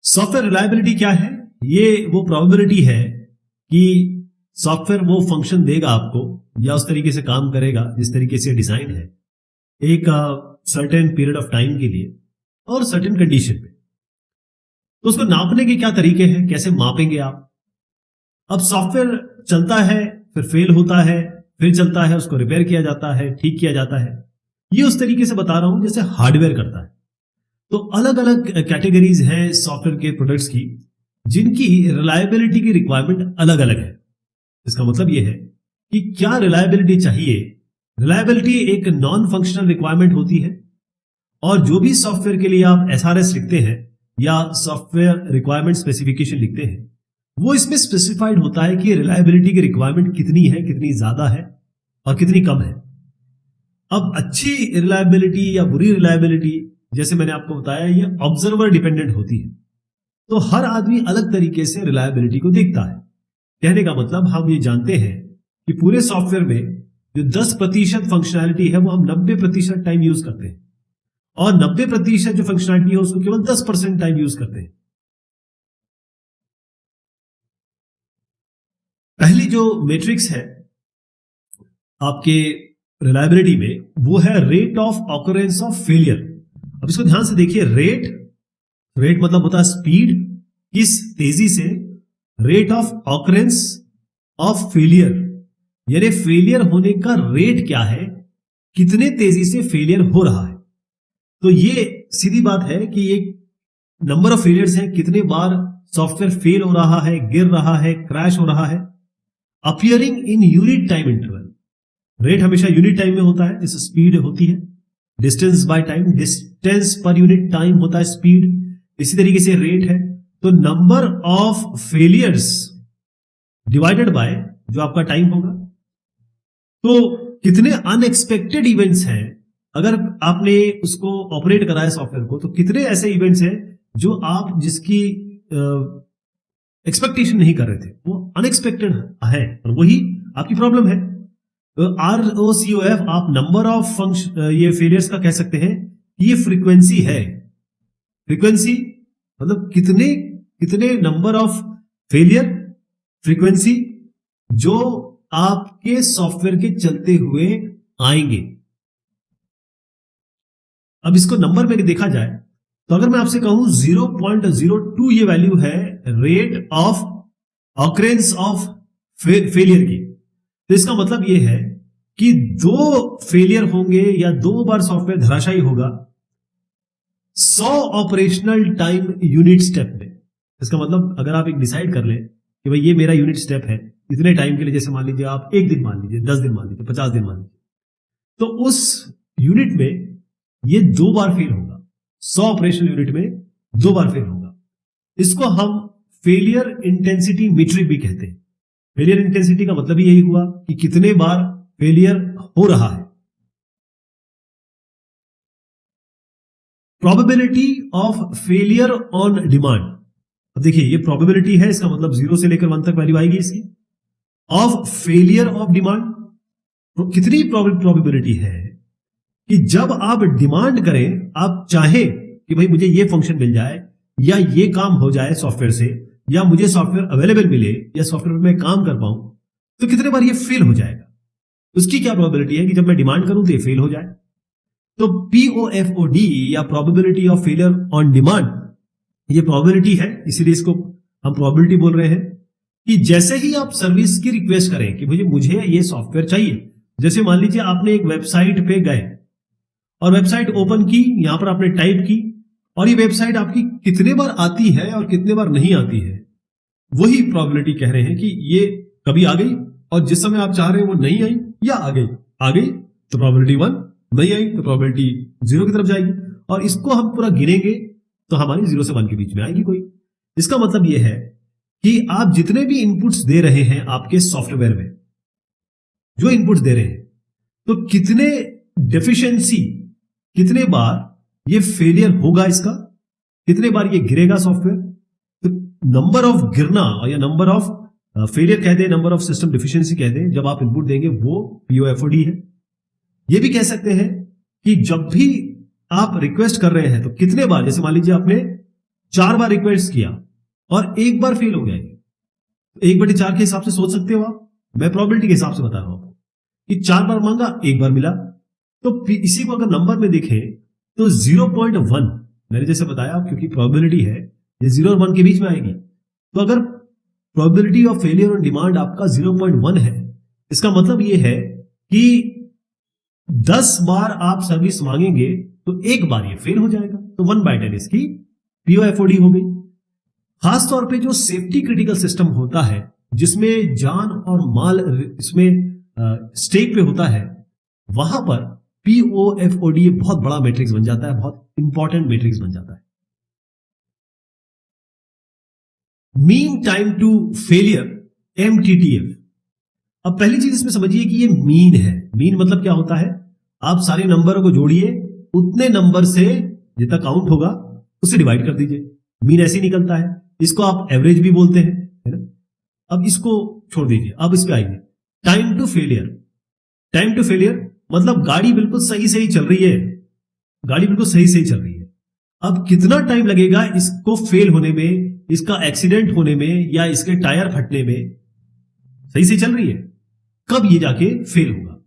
Software reliability क्या है? ये वो प्रोबेबिलिटी है कि सॉफ्टवेयर वो फंक्शन देगा आपको या उस तरीके से काम करेगा जिस तरीके से डिजाइन है एक सर्टेन पीरियड ऑफ टाइम के लिए और सर्टेन कंडीशन पे। तो उसको नापने के क्या तरीके हैं, कैसे मापेंगे आप? अब सॉफ्टवेयर चलता है, फिर फेल होता है, फिर चलता है, उसको रिपेयर किया जाता है, ठीक किया जाता है। ये उस तरीके से बता रहा हूं जैसे हार्डवेयर करता है। तो अलग अलग कैटेगरीज हैं सॉफ्टवेयर के प्रोडक्ट्स की जिनकी रिलायबिलिटी की रिक्वायरमेंट अलग अलग है। इसका मतलब यह है कि क्या रिलायबिलिटी चाहिए। रिलायबिलिटी एक नॉन फंक्शनल रिक्वायरमेंट होती है और जो भी सॉफ्टवेयर के लिए आप एसआरएस लिखते हैं या सॉफ्टवेयर रिक्वायरमेंट स्पेसिफिकेशन लिखते हैं वो इसमें स्पेसिफाइड होता है कि रिलायबिलिटी की रिक्वायरमेंट कितनी है, कितनी ज्यादा है और कितनी कम है। अब अच्छी रिलायबिलिटी या बुरी रिलायबिलिटी जैसे मैंने आपको बताया ये ऑब्जर्वर डिपेंडेंट होती है। तो हर आदमी अलग तरीके से रिलायबिलिटी को देखता है। कहने का मतलब हम ये जानते हैं कि पूरे सॉफ्टवेयर में जो 10% फंक्शनैलिटी है वो हम 90% टाइम यूज करते हैं और 90% जो फंक्शनैलिटी है उसको केवल 10% टाइम यूज करते हैं। पहली जो मैट्रिक्स है आपके रिलायबिलिटी में वो है rate of occurrence of failure. अब इसको ध्यान से देखिए, रेट मतलब होता है स्पीड, किस तेजी से, rate of occurrence of failure यानी फेलियर होने का रेट क्या है, कितने तेजी से फेलियर हो रहा है। तो ये सीधी बात है कि एक नंबर ऑफ फेलियर्स है, कितने बार सॉफ्टवेयर फेल हो रहा है, गिर रहा है, क्रैश हो रहा है। Appearing in unit time interval, rate हमेशा यूनिट टाइम में होता है जैसे स्पीड होती है, distance by time, distance per unit time होता है स्पीड, इसी तरीके से रेट है। तो number of failures divided by जो आपका टाइम होगा। तो कितने अनएक्सपेक्टेड इवेंट्स हैं, अगर आपने उसको ऑपरेट कराया सॉफ्टवेयर को तो कितने ऐसे इवेंट्स हैं जो आप जिसकी एक्सपेक्टेशन नहीं कर रहे थे, वो अनएक्सपेक्टेड है और वही आपकी प्रॉब्लम है। ROCOF आप नंबर ऑफ फंक्शन ये फेलियर्स का कह सकते हैं कि ये फ्रीक्वेंसी है। फ्रीक्वेंसी मतलब कितने नंबर ऑफ फेलियर, फ्रीक्वेंसी जो आपके सॉफ्टवेयर के चलते हुए आएंगे। अब इसको नंबर में देखा जाए तो अगर मैं आपसे कहूं 0.02 ये वैल्यू है rate of occurrence of failure की, तो इसका मतलब यह है कि 2 फेलियर होंगे या 2 बार सॉफ्टवेयर धराशायी होगा 100 ऑपरेशनल टाइम यूनिट स्टेप में। इसका मतलब अगर आप एक डिसाइड कर लें कि भाई ये मेरा यूनिट स्टेप है इतने टाइम के लिए, जैसे मान लीजिए आप 1 दिन मान लीजिए, 10 दिन मान लीजिए, 50 दिन मान लीजिए, तो उस यूनिट में ये 2 बार फेल होगा। 100 ऑपरेशनल यूनिट में 2 बार फेल होगा। इसको हम फेलियर इंटेंसिटी मीट्रिक भी कहते हैं। फेलियर इंटेंसिटी का मतलब ही यही हुआ कि कितने बार फेलियर हो रहा है। Probability of failure on demand, अब देखिए ये प्रोबेबिलिटी है, इसका मतलब 0 से लेकर 1 तक वैल्यू आएगी इसकी। ऑफ फेलियर ऑफ डिमांड, कितनी प्रोबेबिलिटी है कि जब आप डिमांड करें, आप चाहें कि भाई मुझे ये फंक्शन मिल जाए या ये काम हो जाए सॉफ्टवेयर से, या मुझे सॉफ्टवेयर अवेलेबल मिले या सॉफ्टवेयर में काम कर पाऊं, तो कितने बार ये फेल हो जाएगा। उसकी क्या प्रोबेबिलिटी है कि जब मैं डिमांड करूं तो ये फेल हो जाए। तो POFOD या probability of failure on demand, ये प्रोबेबिलिटी है, इसीलिए इसको हम प्रोबेबिलिटी बोल रहे हैं कि जैसे ही आप सर्विस की रिक्वेस्ट करें कि मुझे ये सॉफ्टवेयर चाहिए, जैसे मान लीजिए आपने एक वेबसाइट पे गए और वेबसाइट ओपन की, यहां पर आपने टाइप की और ये वेबसाइट आपकी कितने बार आती है और कितने बार नहीं आती है, वही प्रोबेबिलिटी कह रहे हैं कि ये कभी आ गई और जिस समय आप चाह रहे हैं वो नहीं आई, या आ गई तो प्रोबेबिलिटी 1, नहीं आई तो प्रोबेबिलिटी 0 की तरफ जाएगी और इसको हम पूरा गिनेंगे तो हमारी 0 से 1 के बीच में आएगी कोई। इसका मतलब यह है कि आप जितने भी इनपुट्स दे रहे हैं आपके सॉफ्टवेयर में, जो इनपुट्स दे रहे हैं, तो कितने डेफिशिएंसी, कितने बार ये फेलियर होगा, इसका कितने बार ये गिरेगा सॉफ्टवेयर। तो नंबर ऑफ गिरना या नंबर ऑफ फेलियर कह दें, नंबर ऑफ सिस्टम डिफिशिएंसी कह दें, जब आप इनपुट देंगे वो POFOD है। ये भी कह सकते हैं कि जब भी आप रिक्वेस्ट कर रहे हैं तो कितने बार, जैसे मान लीजिए आपने 4 बार रिक्वेस्ट किया और एक बार फेल हो गया, 1/4 के हिसाब से सोच सकते हो आप, मैं प्रोबेबिलिटी के हिसाब से बता रहा हूं कि 4 बार मांगा, एक बार मिला। तो इसी को अगर नंबर में देखें तो 0.1, मैंने जैसे बताया क्योंकि प्रोबेबिलिटी है ये 0 और 1 के बीच में आएगी, तो अगर probability of failure on demand आपका 0.1 है, इसका मतलब ये है कि 10 बार आप सर्विस मांगेंगे तो एक बार ये फेल हो जाएगा, तो 1/10 इसकी POFOD हो गई। खासतौर पे जो सेफ्टी क्रिटिकल सिस्टम होता है जिसमें जान और माल इसमें स्टेक पे होता है, वहां पर POFOD बहुत बड़ा मैट्रिक्स बन जाता है, बहुत इंपॉर्टेंट मैट्रिक्स बन जाता है। Mean time to failure, MTTF। अब पहली चीज इसमें समझिए कि ये मीन है। मीन मतलब क्या होता है, आप सारे नंबरों को जोड़िए, उतने नंबर से जितना काउंट होगा उसे डिवाइड कर दीजिए, मीन ऐसे ही निकलता है। इसको आप एवरेज भी बोलते हैं, है ना। अब इसको छोड़ दीजिए, अब इस पे आइए। Time to failure. Time to failure मतलब गाड़ी बिल्कुल सही सही चल रही है, गाड़ी बिल्कुल सही सही चल रही है, अब कितना टाइम लगेगा इसको फेल होने में, इसका एक्सीडेंट होने में या इसके टायर फटने में। सही से चल रही है, कब ये जाके फेल होगा।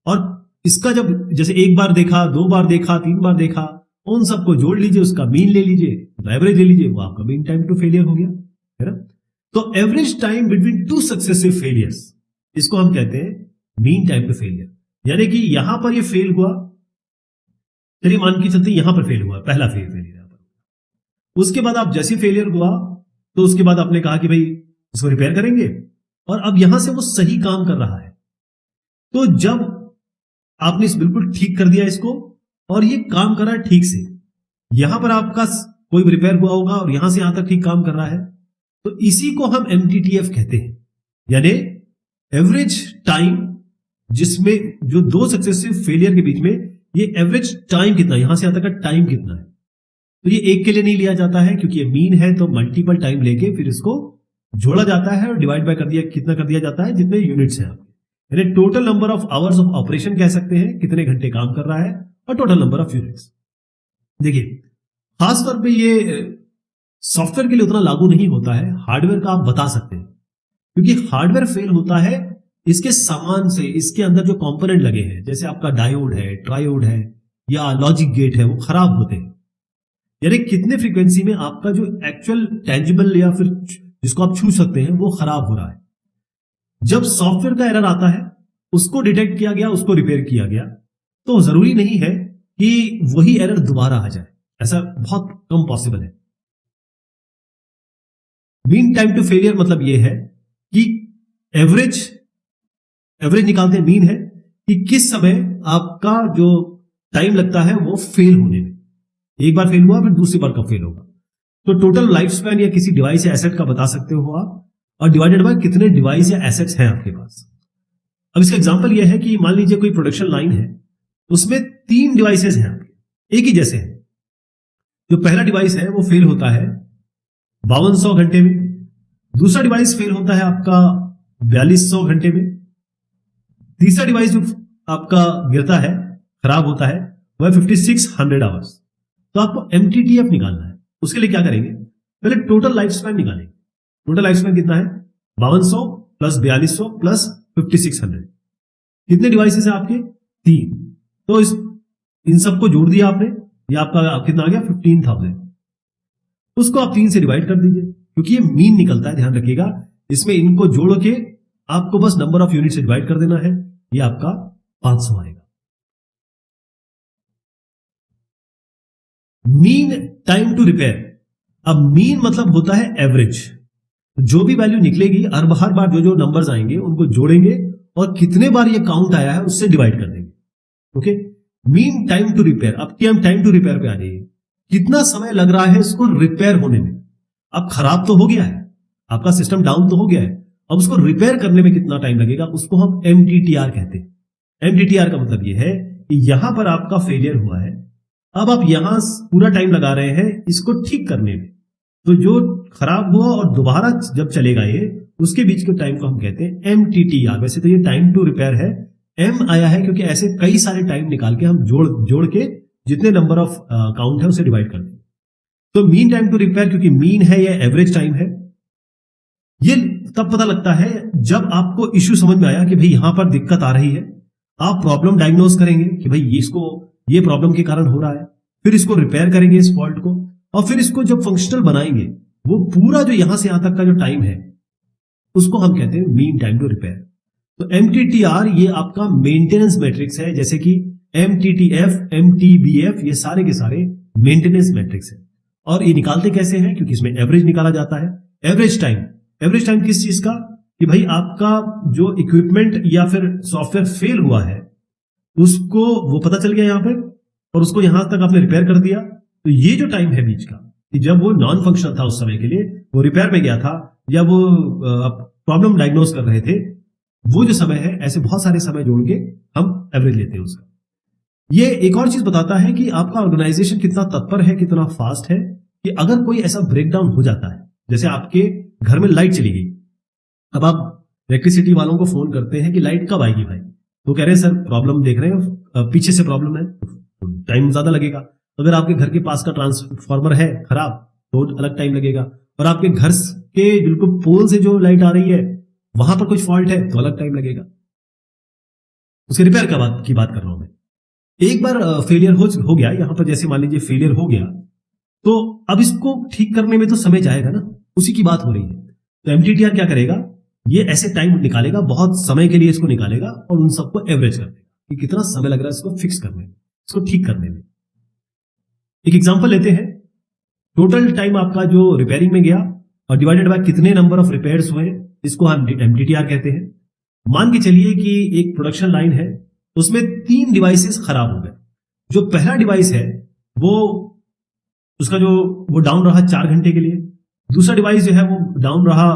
और इसका जब जैसे एक बार देखा, 2 बार देखा, 3 बार देखा, उन सबको जोड़ लीजिए, उसका मीन ले लीजिए, एवरेज ले लीजिए, वो आपका मीन टाइम टू फेलियर हो गया, है ना। तो average time between 2 successive failures, इसको हम कहते हैं मीन टाइम टू फेलियर। यानी कि यहां पर ये फेल हुआ, चलिए मान के चलते यहां पर फेल हुआ, पहला फेलियर यहां पर। उसके बाद आप जैसे फेलियर हुआ तो उसके बाद आपने कहा कि भाई इसको रिपेयर करेंगे, और अब यहां से वो सही काम कर रहा है। तो जब आपने इस बिल्कुल ठीक कर दिया इसको और ये काम कर रहा है ठीक से, यहां पर आपका कोई भी रिपेयर हुआ होगा और यहां से यहां तक ठीक काम कर रहा है, तो इसी को हम MTTF कहते हैं, यानी एवरेज टाइम, जिसमें जो 2 सक्सेसिव फेलियर के बीच में ये एवरेज टाइम कितना, यहां से यहां तक का टाइम कितना है। तो ये एक के लिए नहीं लिया जाता है क्योंकि ये मीन है, तो मल्टीपल टाइम लेके फिर इसको जोड़ा जाता है और डिवाइड बाय कर दिया, कितना कर दिया जाता है, जितने यूनिट्स हैं आपके, यानी total number of hours of operation कह सकते हैं, कितने घंटे काम कर रहा है, और टोटल नंबर ऑफ यूनिट्स। देखिए खासतौर पे ये सॉफ्टवेयर के लिए उतना लागू नहीं होता है, हार्डवेयर का आप बता सकते हैं, क्योंकि हार्डवेयर फेल होता है इसके सामान से, इसके अंदर जो कंपोनेंट लगे हैं, जैसे आपका डायोड है, ट्रायोड है या लॉजिक गेट है, वो खराब होते हैं। यानी कितने फ्रीक्वेंसी में आपका जो एक्चुअल टेंजिबल या फिर जिसको आप छू सकते हैं वो खराब हो रहा है। जब सॉफ्टवेयर का एरर आता है, उसको डिटेक्ट किया गया, उसको रिपेयर किया गया, तो जरूरी नहीं है कि वही एरर दोबारा आ जाए, ऐसा बहुत कम पॉसिबल है। मीन टाइम टू फेलियर मतलब यह है कि एवरेज निकालते हैं, मीन है कि किस समय आपका जो टाइम लगता है वो फेल होने में। एक बार फेल हुआ, फिर दूसरी बार कब फेल होगा, तो टोटल लाइफ स्पैन या किसी डिवाइस या एसेट का बता सकते हो आप, और डिवाइडेड बाय कितने डिवाइस या एसेट्स हैं आपके पास। अब इसका एग्जांपल यह है कि मान लीजिए कोई प्रोडक्शन लाइन है, उसमें 3 डिवाइसेस हैं आपके, एक ही जैसे हैं। जो पहला डिवाइस है वो फेल होता है 5200 घंटे में, दूसरा डिवाइस फेल होता है आपका 4200 घंटे में, तीसरा डिवाइस जो आपका गिरता है, खराब होता है, वह 5600 आवर्स। तो आपको MTTF निकालना है। उसके लिए क्या करेंगे, पहले टोटल लाइफ स्पैन निकालेंगे। टोटल लाइफ स्पैन कितना है, 5200 प्लस 4200 प्लस 5600। कितने डिवाइसेस हैं आपके, 3। तो इन सबको जोड़ दिया आपने, ये आपका कितना आ गया, 15000। उसको आप 3 से डिवाइड कर दीजिए, क्योंकि ये मीन निकलता है, ध्यान रखिएगा। इसमें इनको जोड़ के आपको बस नंबर ऑफ यूनिट से डिवाइड कर देना है, ये आपका 500 आएगा। Mean time to repair. अब मीन मतलब होता है एवरेज, जो भी वैल्यू निकलेगी हर बार जो नंबर्स आएंगे उनको जोड़ेंगे और कितने बार ये काउंट आया है उससे डिवाइड कर देंगे। Okay, mean time to repair. अब हम टाइम टू रिपेयर पे आ जाइए, कितना समय लग रहा है इसको रिपेयर होने में। अब खराब तो हो गया है, आपका सिस्टम डाउन तो हो गया है, अब उसको रिपेयर करने में कितना टाइम लगेगा, उसको हम MTTR कहते हैं। MTTR का मतलब यह है कि यहां पर आपका फेलियर हुआ है, अब आप यहां पूरा टाइम लगा रहे हैं इसको ठीक करने में, तो जो खराब हुआ और दोबारा जब चलेगा ये, उसके बीच के टाइम को हम कहते हैं MTTR। वैसे तो ये टाइम टू रिपेयर है, M आया है क्योंकि ऐसे कई सारे टाइम निकाल के हम जोड़ के जितने नंबर ऑफ काउंट है उसे डिवाइड कर दें। तो मीन टाइम टू रिपेयर, क्योंकि मीन है या एवरेज टाइम है, ये तब पता लगता है जब आपको इश्यू समझ में आया कि भाई यहां पर दिक्कत आ रही है। आप प्रॉब्लम डायग्नोज करेंगे कि भाई इसको ये प्रॉब्लम के कारण हो रहा है, फिर इसको रिपेयर करेंगे इस फॉल्ट को, और फिर इसको जब फंक्शनल बनाएंगे, वो पूरा जो यहां से यहां तक का जो टाइम है उसको हम कहते हैं मीन टाइम टू रिपेयर। तो MTTR ये आपका मेंटेनेंस मैट्रिक्स है, जैसे कि MTTF, MTBF, ये सारे के सारे मेंटेनेंस मैट्रिक्स है। और ये निकालते कैसे हैं, क्योंकि इसमें एवरेज निकाला जाता है। एवरेज टाइम किस चीज का, कि भाई आपका जो इक्विपमेंट या फिर सॉफ्टवेयर फेल हुआ है उसको वो पता चल गया यहां पे, और उसको यहां तक आपने रिपेयर कर दिया। तो ये जो टाइम है बीच का, कि जब वो नॉन फंक्शनल था उस समय के लिए, वो रिपेयर में गया था या वो प्रॉब्लम डायग्नोज कर रहे थे, वो जो समय है, ऐसे बहुत सारे समय जोड़ के हम एवरेज लेते हैं उसका। ये एक और चीज बताता है कि आपका ऑर्गेनाइजेशन कितना तत्पर है, कितना फास्ट है, कि अगर कोई ऐसा ब्रेकडाउन हो जाता है, जैसे आपके घर में लाइट चली गई, अब आप इलेक्ट्रिसिटी वालों को फोन करते हैं कि लाइट कब आएगी भाई, तो कह रहे हैं सर प्रॉब्लम देख रहे हैं, पीछे से प्रॉब्लम है, टाइम ज्यादा लगेगा। अगर आपके घर के पास का ट्रांसफार्मर है खराब तो अलग टाइम लगेगा, और आपके घर के बिल्कुल पोल से जो लाइट आ रही है वहां पर कुछ फॉल्ट है तो अलग टाइम लगेगा। उसके रिपेयर की बात कर रहा हूं मैं। एक बार फेलियर हो गया यहां पर, जैसे मान लीजिए फेलियर हो गया, तो अब इसको ठीक करने में तो समय जाएगा ना, उसी की बात हो रही है। तो MTTR क्या करेगा, ये ऐसे टाइम निकालेगा, बहुत समय के लिए इसको निकालेगा और उन सबको एवरेज कर देगा कि कितना समय लग रहा है इसको फिक्स करने में, इसको ठीक करने में। एक एग्जांपल लेते हैं, टोटल टाइम आपका जो रिपेयरिंग में गया और डिवाइडेड बाय कितने नंबर ऑफ रिपेयर्स हुए, इसको हम MTTR कहते हैं। मान के चलिए कि एक प्रोडक्शन लाइन है, उसमें 3 डिवाइसेस खराब हो गए। जो पहला डिवाइस है वो उसका जो वो डाउन रहा 4 घंटे के लिए, दूसरा डिवाइस जो है वो डाउन रहा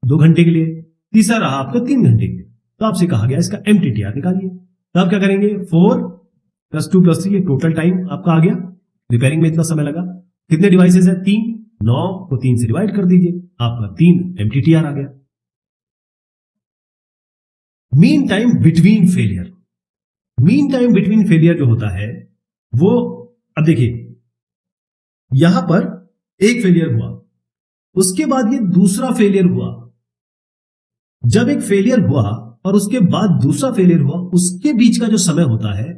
2 घंटे के लिए, तीसरा रहा आपका 3 घंटे के लिए। तो आपसे कहा गया इसका MTTR निकालिए। तो आप क्या करेंगे, 4 + 2 + 3, ये टोटल टाइम आपका आ गया। रिपेयरिंग में इतना समय लगा, कितने डिवाइसेस है, 3, 9 को 3 से डिवाइड कर दीजिए, आपका 3 MTTR आ गया। Mean time between failure, mean time between failure जो होता है वो, अब देखिए यहां पर एक फेलियर हुआ, उसके बाद ये दूसरा फेलियर हुआ। जब एक फेलियर हुआ और उसके बाद दूसरा फेलियर हुआ, उसके बीच का जो समय होता है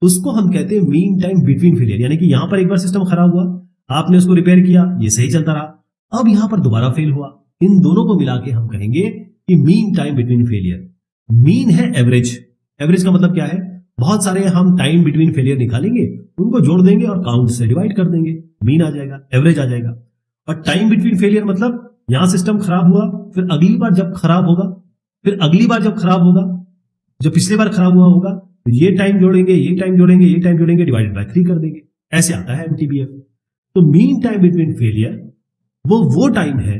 उसको हम कहते हैं मीन टाइम बिटवीन फेलियर। यानी कि यहां पर एक बार सिस्टम खराब हुआ, आपने उसको रिपेयर किया, ये सही चलता रहा, अब यहां पर दोबारा फेल हुआ, इन दोनों को मिला के हम कहेंगे कि mean time between failure. Mean है एवरेज, एवरेज का मतलब क्या है, बहुत सारे हम टाइम बिटवीन फेलियर निकालेंगे, उनको जोड़ देंगे और काउंट से डिवाइड कर देंगे, मीन आ जाएगा, एवरेज आ जाएगा। और टाइम बिटवीन फेलियर मतलब यहां सिस्टम खराब हुआ, फिर अगली बार जब खराब होगा, फिर अगली बार जब खराब होगा, जब पिछली बार खराब हुआ होगा, तो ये टाइम जोड़ेंगे, ये टाइम जोड़ेंगे, ये टाइम जोड़ेंगे, डिवाइडेड बाय 3 कर देंगे, ऐसे आता है MTBF। तो मीन टाइम बिटवीन फेलियर वो टाइम है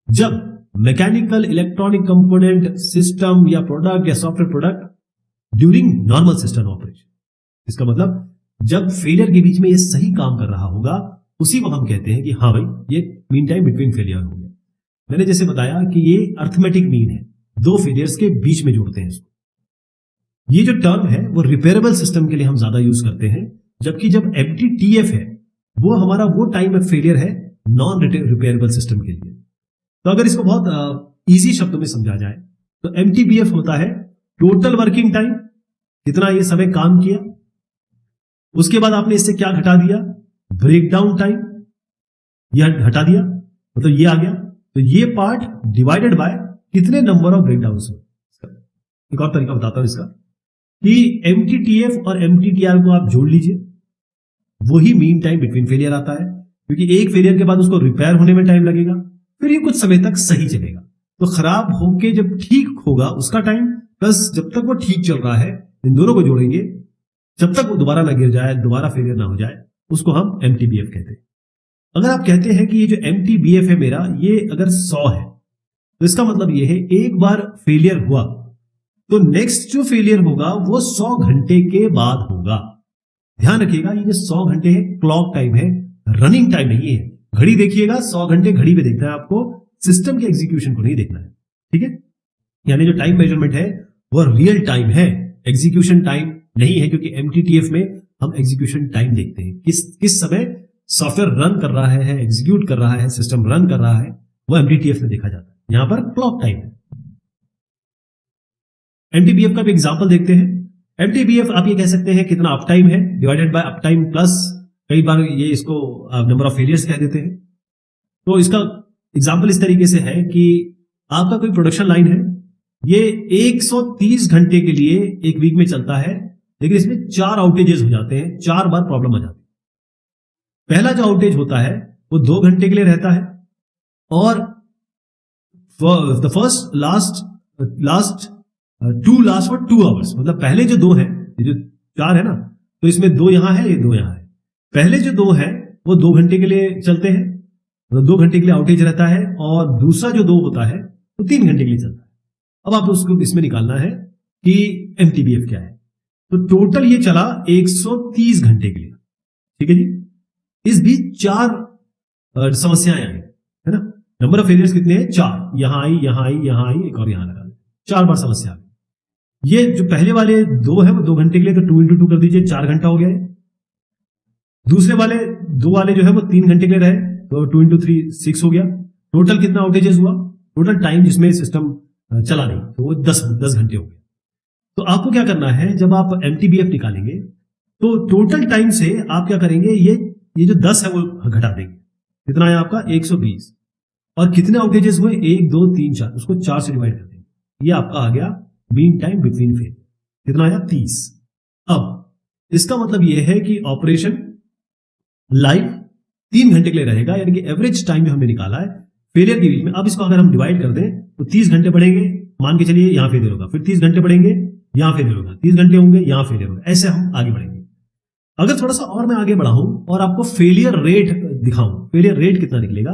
जब मैकेनिकल इलेक्ट्रॉनिक कंपोनेंट सिस्टम या प्रोडक्ट या software product during normal system operation, इसका मतलब जब फेलियर के बीच में ये सही काम कर रहा होगा, उसी को हम कहते हैं कि हाँ भाई ये मीन टाइम बिटवीन फेलियर हो गया। मैंने जैसे बताया कि ये अर्थमेटिक मीन है, 2 फेलियर्स के बीच में जोड़ते हैं इसको। ये जो टर्म है वो रिपेयरेबल सिस्टम के लिए हम ज्यादा यूज करते हैं, जबकि जब MTTF है वो हमारा वो टाइम ऑफ फेलियर है नॉन रिपेयरेबल सिस्टम के लिए। तो अगर इसको बहुत इजी शब्दों में समझा जाए तो MTBF होता है टोटल वर्किंग टाइम, कितना ये समय काम किया, उसके बाद आपने इससे क्या घटा दिया, ब्रेकडाउन टाइम, यह घटा दिया, मतलब ये आ गया, तो ये पार्ट डिवाइडेड बाय कितने नंबर ऑफ ब्रेकडाउन हुए। एक और तरीका बताता हूं इसका, कि MTTF और MTTR को आप जोड़ लीजिए, वही मीन टाइम बिटवीन फेलियर आता है, क्योंकि एक फेलियर के बाद उसको रिपेयर होने में टाइम लगेगा, फिर ये कुछ समय तक सही चलेगा। तो खराब होके जब ठीक होगा उसका टाइम, प्लस जब तक वो ठीक चल रहा है, इन दोनों को जोड़ेंगे, जब तक वो दोबारा ना गिर जाए, दोबारा फेलियर ना हो जाए, उसको हम MTBF कहते हैं। अगर आप कहते हैं कि ये जो MTBF है मेरा, ये अगर 100 है, तो इसका मतलब ये है एक बार फेलियर हुआ तो नेक्स्ट जो फेलियर होगा वो 100 घंटे के बाद होगा। ध्यान रखिएगा, ये जो 100 घंटे है क्लॉक टाइम है, रनिंग टाइम नहीं है। घड़ी देखिएगा, 100 घंटे घड़ी पे देखना है आपको, सिस्टम के एग्जीक्यूशन को नहीं देखना है, ठीक है। यानी जो टाइम मेजरमेंट है वो रियल टाइम है, एग्जीक्यूशन टाइम नहीं है, क्योंकि MTTF में हम एग्जीक्यूशन टाइम देखते हैं, किस समय सॉफ्टवेयर रन कर रहा है, एग्जीक्यूट कर रहा है, सिस्टम रन कर रहा है, वो एमटीटीएफ में देखा जाता है। यहां पर क्लॉक टाइम है। एमटीबीएफ का भी एग्जांपल देखते हैं। एमटीबीएफ आप ये कह सकते हैं कितना अप टाइम है divided by up time plus, कई बार ये इसको नंबर ऑफ फेलियर्स कह देते हैं। तो इसका एग्जांपल इस तरीके से है कि आपका कोई प्रोडक्शन लाइन है, ये 130 घंटे के लिए एक वीक में चलता है, लेकिन इसमें 4 आउटेजेस हो जाते हैं, 4 बार प्रॉब्लम आ जाती है। पहला जो आउटेज होता है वो 2 घंटे के लिए रहता है, और the first last 2 last for 2 hours, मतलब पहले जो 2 हैं, ये जो 4 है ना, तो इसमें 2 यहां है, ये 2 यहां है। पहले जो 2 हैं वो 2 घंटे के लिए चलते हैं, मतलब 2 घंटे के लिए आउटेज रहता है, और दूसरा जो 2 होता है वो 3 घंटे के लिए चलता है। अब आप उसको इसमें निकालना है कि एमटीबीएफ क्या है। तो टोटल ये चला 130 घंटे के लिए, ठीक है जी। इस बीच 4 समस्याएं आई, है ना। नंबर ऑफ फेलियर्स कितने हैं? 4। यहां आई, यहां आई, यहां आई, एक और यहां लगा, 4 बार समस्या आ गई। ये जो पहले वाले 2 है वो 2 घंटे के लिए, तो 2 into 2 कर दीजिए, 4 घंटा हो गया है। दूसरे वाले 2 वाले जो है वो 3 घंटे के लिए रहे, तो 2 into 3 6 हो गया। टोटल कितना आउटेजेस हुआ? टोटल टाइम जिसमें सिस्टम चला नहीं, तो वो 10 घंटे हो गए। तो आपको क्या करना है, जब आप एमटीबीएफ निकालेंगे तो टोटल टाइम से आप क्या करेंगे, ये जो 10 है वो घटा देंगे। कितना है आपका? 120। और कितने आउटेजेस हुए? 1 2 3 4, उसको 4 से डिवाइड कर देंगे। ये आपका आ गया मीन टाइम बिटवीन फेल। कितना आया? 30। अब इसका मतलब यह है कि ऑपरेशन लाइव 3 घंटे के लिए रहेगा, यानी कि एवरेज टाइम जो हमने निकाला है फेलियर के बीच में। अब इसको अगर हम डिवाइड कर दें तो 30 घंटे बढ़ेंगे, मान के चलिए यहां फेलियर होगा, फिर 30 घंटे बढ़ेंगे, यहां फेलियर होगा, 30 घंटे होंगे, यहां फेलियर होगा, ऐसे हम आगे बढ़ेंगे। अगर थोड़ा सा और मैं आगे बढ़ाऊं और आपको फेलियर रेट दिखाऊं, फेलियर रेट कितना निकलेगा?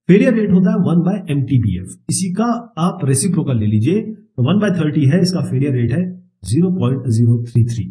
फेलियर रेट होता है 1/MTBF। इसी का आप रेसिप्रोकल ले लीजिए, तो 1/30 है, इसका फेलियर रेट है 0.033।